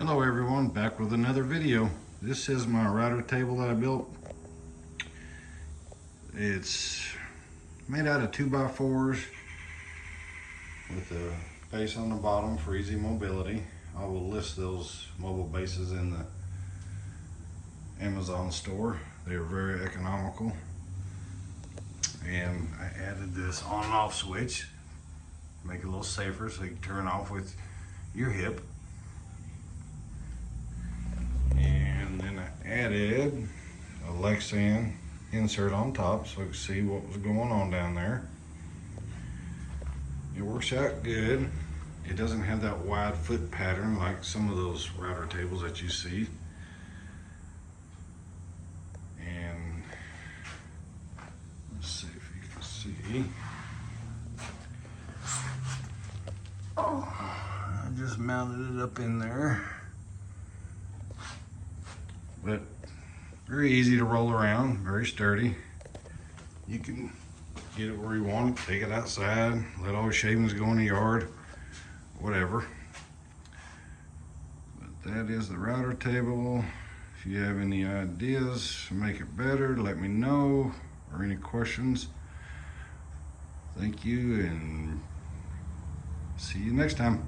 Hello everyone, back with another video. This is my router table that I built. It's made out of 2x4s with a base on the bottom for easy mobility. I will list those mobile bases in the Amazon store. They are very economical. And I added this on and off switch, make it a little safer so you can turn off with your hip. And then I added a Lexan insert on top so I could see what was going on down there. It works out good. It doesn't have that wide foot pattern like some of those router tables that you see. And let's see if you can see. Oh, I just mounted it up in there. But very easy to roll around, very sturdy. You can get it where you want it, take it outside, let all your shavings go in the yard, whatever. But that is the router table. If you have any ideas to make it better, let me know, or any questions. Thank you, and see you next time.